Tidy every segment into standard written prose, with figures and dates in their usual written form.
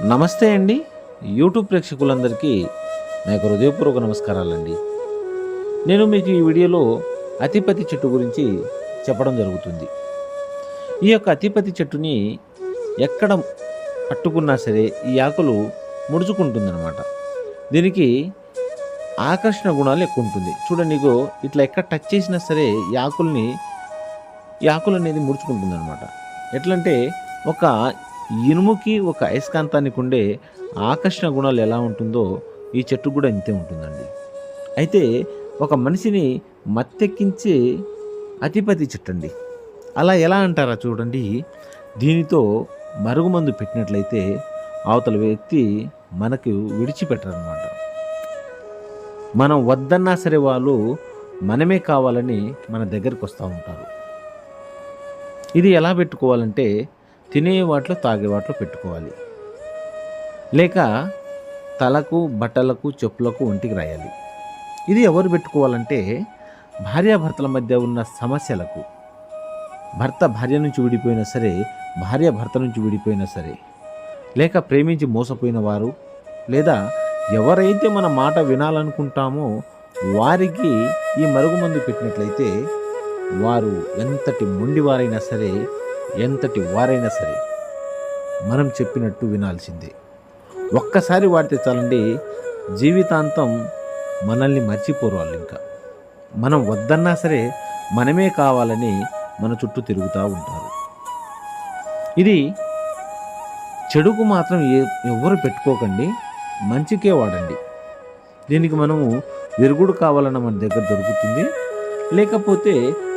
నమస్తే అండి. యూట్యూబ్ ప్రేక్షకులందరికీ నా యొక్క హృదయపూర్వక నమస్కారాలండి. నేను మీకు ఈ వీడియోలో అతిపతి చెట్టు గురించి చెప్పడం జరుగుతుంది. ఈ యొక్క అతిపతి చెట్టుని ఎక్కడ పట్టుకున్నా సరే ఈ ఆకులు ముడుచుకుంటుందన్నమాట. దీనికి ఆకర్షణ గుణాలు ఎక్కువ ఉంటుంది. చూడండి, ఇగో ఇట్లా ఎక్కడ టచ్ చేసినా సరే ఈ ఆకులు అనేది ముడుచుకుంటుందన్నమాట. ఎట్లంటే ఒక ఇనుముకి ఒక అయస్కాంతానికి ఉండే ఆకర్షణ గుణాలు ఎలా ఉంటుందో ఈ చెట్టు కూడా ఇంతే ఉంటుందండి. అయితే ఒక మనిషిని మత్తెక్కించే అతిపతి చెట్టు అండి. అలా ఎలా అంటారా చూడండి, దీనితో మరుగుమందు పెట్టినట్లయితే అవతల వ్యక్తి మనకు విడిచిపెట్టరనమాట. మనం వద్దన్నా సరే వాళ్ళు మనమే కావాలని మన దగ్గరికి వస్తూ ఉంటారు. ఇది ఎలా పెట్టుకోవాలంటే తినే వాటిలో తాగే వాటిలో పెట్టుకోవాలి, లేక తలకు బట్టలకు చెప్పులకు ఒంటికి రాయాలి. ఇది ఎవరు పెట్టుకోవాలంటే భార్యాభర్తల మధ్య ఉన్న సమస్యలకు, భర్త భార్య నుంచి విడిపోయినా సరే, భార్య భర్త నుంచి విడిపోయినా సరే, లేక ప్రేమించి మోసపోయిన వారు, లేదా ఎవరైతే మన మాట వినాలనుకుంటామో వారికి ఈ మరుగుమందు పెట్టినట్లయితే వారు ఎంతటి మొండివారైనా సరే, ఎంతటి వారైనా సరే మనం చెప్పినట్టు వినాల్సిందే. ఒక్కసారి వాడితే చాలండి, జీవితాంతం మనల్ని మర్చిపోరు వాళ్ళు. ఇంకా మనం వద్దన్నా సరే మనమే కావాలని మన చుట్టూ తిరుగుతూ ఉంటారు. ఇది చెడుకు మాత్రం ఎవరు పెట్టుకోకండి, మంచికే వాడండి. దీనికి మనము విరుగుడు కావాలన్న మన దగ్గర దొరుకుతుంది. లేకపోతే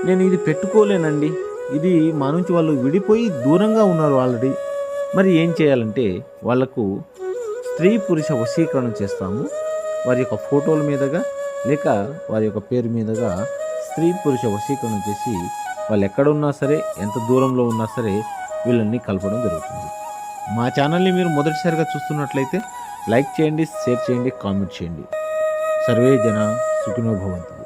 నేను ఇది పెట్టుకోలేనండి, ఇది మా నుంచి వాళ్ళు విడిపోయి దూరంగా ఉన్నారు ఆల్రెడీ, మరి ఏం చేయాలంటే వాళ్లకు స్త్రీ పురుష వశీకరణం చేస్తాము. వారి యొక్క ఫోటోల మీదుగా లేక వారి యొక్క పేరు మీదుగా స్త్రీ పురుష వశీకరణం చేసి వాళ్ళు ఎక్కడున్నా సరే, ఎంత దూరంలో ఉన్నా సరే వీళ్ళని కలపడం జరుగుతుంది. మా ఛానల్ని మీరు మొదటిసారిగా చూస్తున్నట్లయితే లైక్ చేయండి, షేర్ చేయండి, కామెంట్ చేయండి. సర్వే జన సుఖినో భవంతు.